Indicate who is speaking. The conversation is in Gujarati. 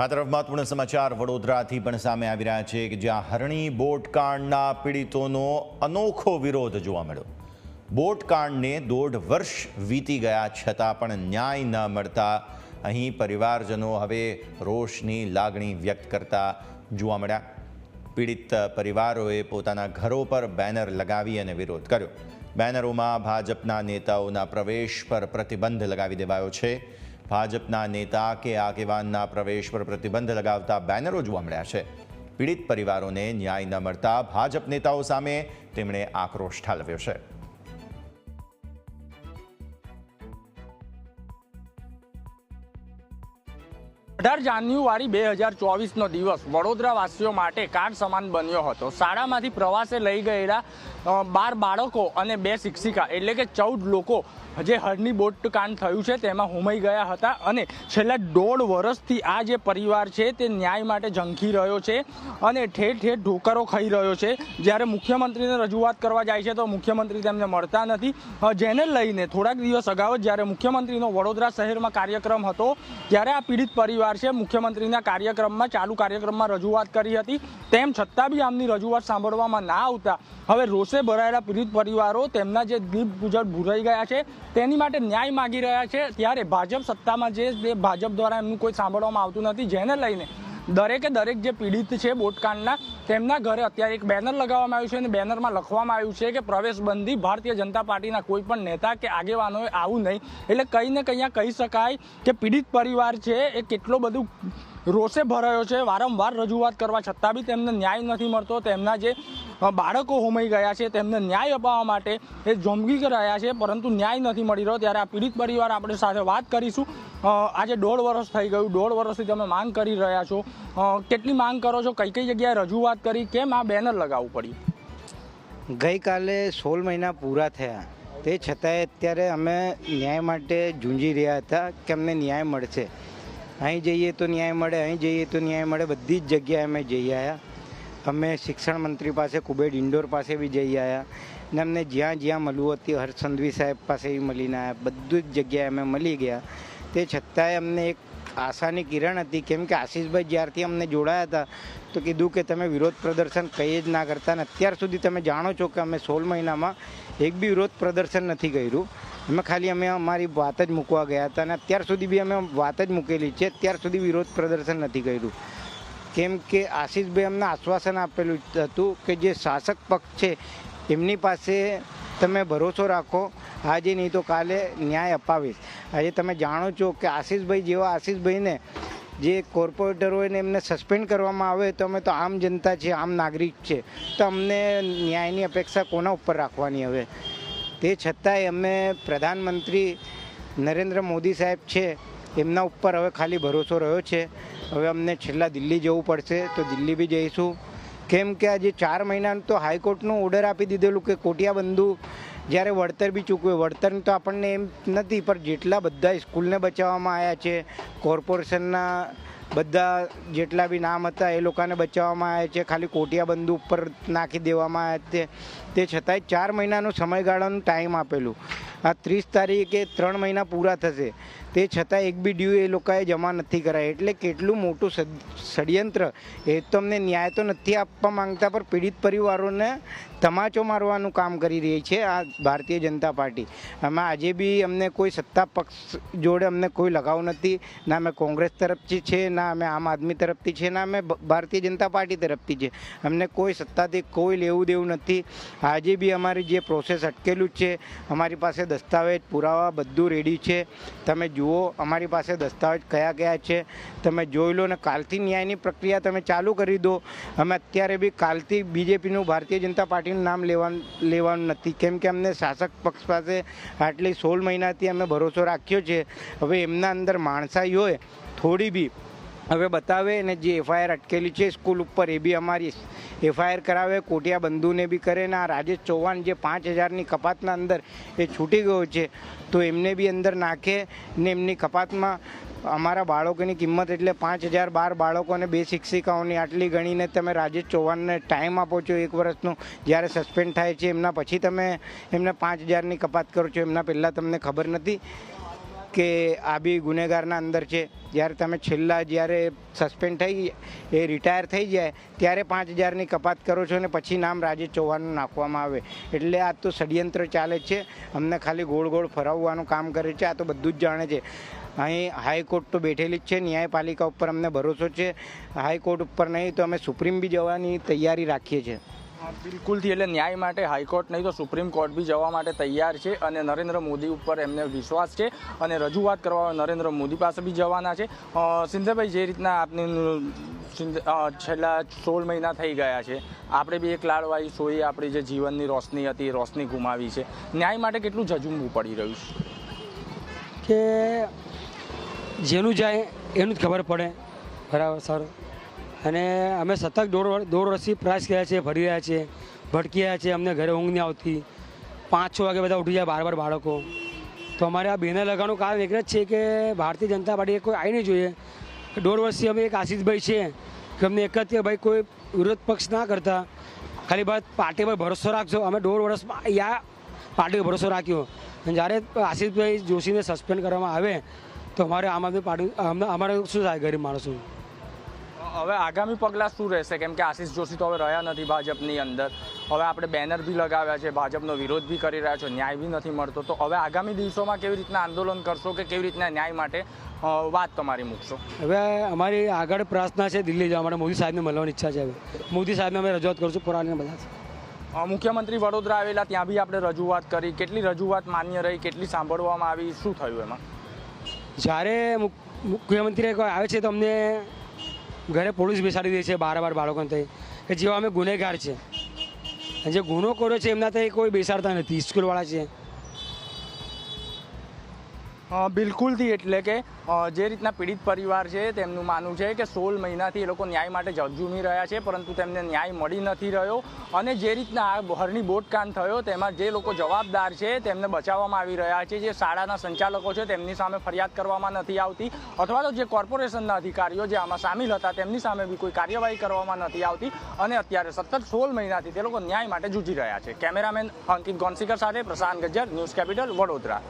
Speaker 1: આ તરફ મહત્વપૂર્ણ સમાચાર વડોદરાથી પણ સામે આવી રહ્યા છે કે જ્યાં હરણી બોટકાંડના પીડિતોનો અનોખો વિરોધ જોવા મળ્યો। બોટકાંડને 1.5 વર્ષ વીતી ગયા છતાં પણ ન્યાય ન મળતા અહીં પરિવારજનો હવે રોષની લાગણી વ્યક્ત કરતા જોવા મળ્યા। પીડિત પરિવારોએ પોતાના ઘરો પર બેનર લગાવી અને વિરોધ કર્યો। બેનરોમાં ભાજપના નેતાઓના પ્રવેશ પર પ્રતિબંધ લગાવી દેવાયો છે। ભાજપના નેતા કે આગેવાનના પ્રવેશ પર પ્રતિબંધ લગાવતા બેનરો જોવા મળ્યા છે। પીડિત પરિવારોને ન્યાય ન મળતા ભાજપ નેતાઓ સામે તેમણે આક્રોશ ઠાલવ્યો છે।
Speaker 2: 18 જાન્યુઆરી 2024નો દિવસ વડોદરાવાસીઓ માટે કાળ સમાન બન્યો હતો। શાળામાંથી પ્રવાસે લઈ ગયેલા 12 બાળકો અને 2 શિક્ષિકા એટલે કે 14 લોકો જે હરણી બોટકાંડ થયું છે તેમાં હોમાઈ ગયા હતા અને છેલ્લા 1.5 વર્ષથી આ જે પરિવાર છે તે ન્યાય માટે ઝંખી રહ્યો છે અને ઠેર ઠેર ઠોકરો ખાઈ રહ્યો છે। જ્યારે મુખ્યમંત્રીને રજૂઆત કરવા જાય છે તો મુખ્યમંત્રી તેમને મળતા નથી, જેને લઈને થોડાક દિવસ અગાઉ જ્યારે મુખ્યમંત્રીનો વડોદરા શહેરમાં કાર્યક્રમ હતો ત્યારે આ પીડિત પરિવાર છે મુખ્યમંત્રીના કાર્યક્રમમાં ચાલુ કાર્યક્રમમાં રજૂઆત કરી હતી। તેમ છતાં બી આમની રજૂઆત સાંભળવામાં ના આવતા હવે રોષે ભરાયેલા પીડિત પરિવારો તેમના જે દીપ ગુજર ભૂરાઈ ગયા છે તેની માટે ન્યાય માગી રહ્યા છે। ત્યારે ભાજપ સત્તામાં જે ભાજપ દ્વારા એમનું કોઈ સાંભળવામાં આવતું નથી, જેને લઈને દરેકે દરેક જે પીડિત છે બોટકાંડના તેમના ઘરે અત્યારે એક બેનર લગાવવામાં આવ્યું છે અને બેનરમાં લખવામાં આવ્યું છે કે પ્રવેશબંધી ભારતીય જનતા પાર્ટીના કોઈ પણ નેતા કે આગેવાનોએ આવું નહીં। એટલે કંઈ ને કંઈ કહી શકાય કે પીડિત પરિવાર છે એ કેટલો બધું રોષે ભરાયો છે। વારંવાર રજૂઆત કરવા છતાં બી તેમને ન્યાય નથી મળતો। તેમના જે બાળકો હોમાઈ ગયા છે તેમને ન્યાય અપાવવા માટે એ ઝોંબી રહ્યા છે પરંતુ ન્યાય નથી મળી રહ્યો। ત્યારે આ પીડિત પરિવાર આપણે સાથે વાત કરીશું। આજે 1.5 વર્ષ થઈ ગયું, 1.5 વર્ષથી તમે માંગ કરી રહ્યા છો, કેટલી માંગ કરો છો, કઈ કઈ જગ્યાએ રજૂઆત કરી, કેમ આ બેનર લગાવવું પડ્યું?
Speaker 3: ગઈકાલે 16 મહિના પૂરા થયા તે છતાંય અત્યારે અમે ન્યાય માટે ઝૂંઝી રહ્યા હતા કે અમને ન્યાય મળશે। અહીં જઈએ તો ન્યાય મળે, અહીં જઈએ તો ન્યાય મળે, બધી જ જગ્યાએ અમે જઈ આવ્યા। અમે શિક્ષણ મંત્રી પાસે, કુબેર ઇન્ડોર પાસે બી જઈ આવ્યા ને અમને જ્યાં જ્યાં મળવું હતું હર્ષ સંઘવી સાહેબ પાસે બી મળીને આવ્યા, બધી જ જગ્યાએ અમે મળી ગયા। તે છતાંય અમને એક આશાની કિરણ હતી, કેમ કે આશીષભાઈ જ્યારથી અમને જોડાયા હતા તો કીધું કે તમે વિરોધ પ્રદર્શન કંઈ જ ના કરતા ને અત્યાર સુધી તમે જાણો છો કે અમે 16 મહિનામાં એક બી વિરોધ પ્રદર્શન નથી કર્યું। અમે અમારી વાત જ મૂકવા ગયા હતા અને અત્યાર સુધી બી અમે વાત જ મૂકેલી છે, અત્યાર સુધી વિરોધ પ્રદર્શન નથી કર્યું। કેમ કે આશીષભાઈ અમને આશ્વાસન આપેલું હતું કે જે શાસક પક્ષ છે એમની પાસે તમે ભરોસો રાખો, આજે નહીં તો કાલે ન્યાય અપાવીશ। આજે તમે જાણો છો કે આશીષભાઈ જેવા આશીષભાઈને જે કોર્પોરેટરોને એમને સસ્પેન્ડ કરવામાં આવે તો અમે તો આમ જનતા છે, આમ નાગરિક છે, તો અમને ન્યાયની અપેક્ષા કોના ઉપર રાખવાની હવે? તે છતાંય અમે પ્રધાનમંત્રી નરેન્દ્ર મોદી સાહેબ છે એમના ઉપર હવે ખાલી ભરોસો રહ્યો છે। હવે અમને છેલ્લા દિલ્હી જવું પડશે તો દિલ્હી બી જઈશું, કેમ કે આજે 4 મહિનાનું તો હાઈકોર્ટનું ઓર્ડર આપી દીધેલું કે કોટિયા બંધુ જ્યારે વળતર બી ચૂકવે, વળતર તો આપણને એમ નથી પણ જેટલા બધા સ્કૂલને બચાવવામાં આવ્યા છે, કોર્પોરેશનના બધા જેટલા બી નામ હતા એ લોકોને બચાવવામાં આવ્યા છે, ખાલી કોટિયા બંધુ ઉપર નાખી દેવામાં આવ્યા છે। તે છતાંય 4 મહિનાનું સમયગાળાનું ટાઈમ આપેલું, આ 30 તારીખે 3 મહિના પૂરા થશે, તે છતાં એક બી ડ્યુ એ લોકોએ જમા નથી કરાય। એટલે કેટલું મોટું ષડયંત્ર! એ તો અમને ન્યાય તો નથી આપવા માંગતા પણ પીડિત પરિવારોને તમાચો મારવાનું કામ કરી રહી છે આ ભારતીય જનતા પાર્ટી। આમાં આજે બી અમને કોઈ સત્તા પક્ષ જોડે અમને કોઈ લગાવ નથી, ના અમે કોંગ્રેસ તરફથી છે, ના અમે આમ આદમી તરફથી છે, ના અમે ભારતીય જનતા પાર્ટી તરફથી છે। અમને કોઈ સત્તાથી કોઈ લેવું દેવું નથી। આજે બી અમારી જે પ્રોસેસ અટકેલું છે, અમારી પાસે દસ્તાવેજ પુરાવા બધું રેડી છે। તમે જુઓ અમારી પાસે દસ્તાવેજ કયા કયા છે તમે જોઈ લો ને કાલથી ન્યાયની પ્રક્રિયા તમે ચાલુ કરી દો। અમે અત્યારે બી કાલથી બીજેપીનું ભારતીય જનતા પાર્ટીનું નામ લેવાનું નથી, કેમ કે અમને શાસક પક્ષ પાસે આટલી 16 મહિનાથી અમે ભરોસો રાખ્યો છે। હવે એમના અંદર માણસાઈ હોય થોડી બી હવે બતાવે ને જે એફઆઈઆર અટકેલી છે સ્કૂલ ઉપર એ બી અમારી એફઆઈઆર કરાવે, કોટિયા બંધુને બી કરે ને આ રાજેશ ચૌહાણ જે 5000ની કપાતના અંદર એ છૂટી ગયો છે તો એમને બી અંદર નાખે ને એમની કપાતમાં અમારા બાળકોની કિંમત એટલે 5000 12 બાળકોને 2 શિક્ષિકાઓની આટલી ગણીને તમે રાજેશ ચૌહાણને ટાઈમ આપો છો 1 વર્ષનો, જ્યારે સસ્પેન્ડ થાય છે એમના પછી તમે એમને 5000ની કપાત કરો છો, એમના પહેલાં તમને ખબર નથી કે આ બી ગુનેગારના અંદર છે. જ્યારે તમે જ્યારે સસ્પેન્ડ થઈ એ રિટાયર થઈ જાય ત્યારે 5,000ની કપાત કરો છો અને પછી નામ રાજેશ ચૌહાણનું નાખવામાં આવે. એટલે આ તો ષડયંત્ર ચાલે છે. અમને ખાલી ગોળ ગોળ ફરાવવાનું કામ કરે છે. આ તો બધું જ જાણે છે. અહીં હાઈકોર્ટ તો બેઠેલી જ છે. ન્યાયપાલિકા ઉપર અમને ભરોસો છે. હાઈકોર્ટ ઉપર નહીં તો અમે સુપ્રીમ બી જવાની તૈયારી રાખીએ છીએ.
Speaker 2: બિલકુલથી, એટલે ન્યાય માટે હાઈકોર્ટ નહીં તો સુપ્રીમ કોર્ટ બી જવા માટે તૈયાર છે અને નરેન્દ્ર મોદી ઉપર એમને વિશ્વાસ છે અને રજૂઆત કરવા નરેન્દ્ર મોદી પાસે બી જવાના છે. સિંધેભાઈ, જે રીતના આપની છેલ્લા 16 મહિના થઈ ગયા છે, આપણે બી એક લાડવાઈ સોઈ આપણી જે જીવનની રોશની હતી રોશની ગુમાવી છે. ન્યાય માટે કેટલું ઝઝૂમવું પડી રહ્યું
Speaker 4: છે કે જેનું જાય એનું જ ખબર પડે. બરાબર સર. અને અમે સતત દોઢ વર્ષથી પ્રયાસ કર્યા છે, ફરી રહ્યા છીએ, ભટકી રહ્યા છીએ. અમને ઘરે ઊંઘ નહીં આવતી. 5-6 વાગે બધા ઉઠી જાય બાર બાળકો. તો અમારે આ બેનર લગાવવાનું કારણ એક જ છે કે ભારતીય જનતા પાર્ટી કોઈ આવી નહીં જોઈએ. દોઢ વર્ષથી અમે એક આશીષભાઈ છે કે અમને એક જ કે ભાઈ કોઈ વિરોધ પક્ષ ના કરતા, ખાલી બસ પાર્ટી પર ભરોસો રાખજો. અમે 1.5 વર્ષમાં પાર્ટી પર ભરોસો રાખ્યો. અને જ્યારે આશીષભાઈ જોશીને સસ્પેન્ડ કરવામાં આવે તો અમારે આમ આદમી પાર્ટી અમારે શું થાય ગરીબ માણસો?
Speaker 2: હવે આગામી પગલાં શું રહેશે? કેમ કે આશીષ જોશી તો હવે રહ્યા નથી ભાજપની અંદર. હવે આપણે બેનર બી લગાવ્યા છે, ભાજપનો વિરોધ બી કરી રહ્યા છો, ન્યાય બી નથી મળતો. તો હવે આગામી દિવસોમાં કેવી રીતના આંદોલન કરશો કે કેવી રીતના ન્યાય માટે વાત તમારી મૂકશો?
Speaker 4: હવે અમારી આગળ પ્રાર્થના છે દિલ્હી જવા માટે. મોદી સાહેબને મળવાની ઈચ્છા છે. હવે મોદી સાહેબને અમે રજૂઆત કરશું. પુરાણીને બધા
Speaker 2: મુખ્યમંત્રી વડોદરા આવેલા, ત્યાં બી આપણે રજૂઆત કરી. કેટલી રજૂઆત માન્ય રહી, કેટલી સાંભળવામાં આવી, શું થયું એમાં?
Speaker 4: જ્યારે મુખ્યમંત્રી આવે છે તો અમને ઘરે પોલીસ બેસાડી દે છે 12 બાળકોને થઈ કે જેવા અમે ગુનેગાર છે. જે ગુનો કર્યો છે એમના થઈ કોઈ બેસાડતા નથી. સ્કૂલવાળા છે.
Speaker 2: બિલકુલથી, એટલે કે જે રીતના પીડિત પરિવાર છે તેમનું માનવું છે કે 16 મહિનાથી એ લોકો ન્યાય માટે ઝઝૂમી રહ્યા છે, પરંતુ તેમને ન્યાય મળી નથી રહ્યો. અને જે રીતના આ હરણી બોટકાંડ થયો તેમાં જે લોકો જવાબદાર છે તેમને બચાવવામાં આવી રહ્યા છે. જે શાળાના સંચાલકો છે તેમની સામે ફરિયાદ કરવામાં નથી આવતી, અથવા તો જે કોર્પોરેશનના અધિકારીઓ જે આમાં સામેલ હતા તેમની સામે બી કોઈ કાર્યવાહી કરવામાં નથી આવતી. અને અત્યારે સતત 16 મહિનાથી તે લોકો ન્યાય માટે જૂજી રહ્યા છે. કેમેરામેન અંકિત ગોન્સીકર સાથે પ્રશાંત ગજ્જર, ન્યૂઝ કેપિટલ, વડોદરા.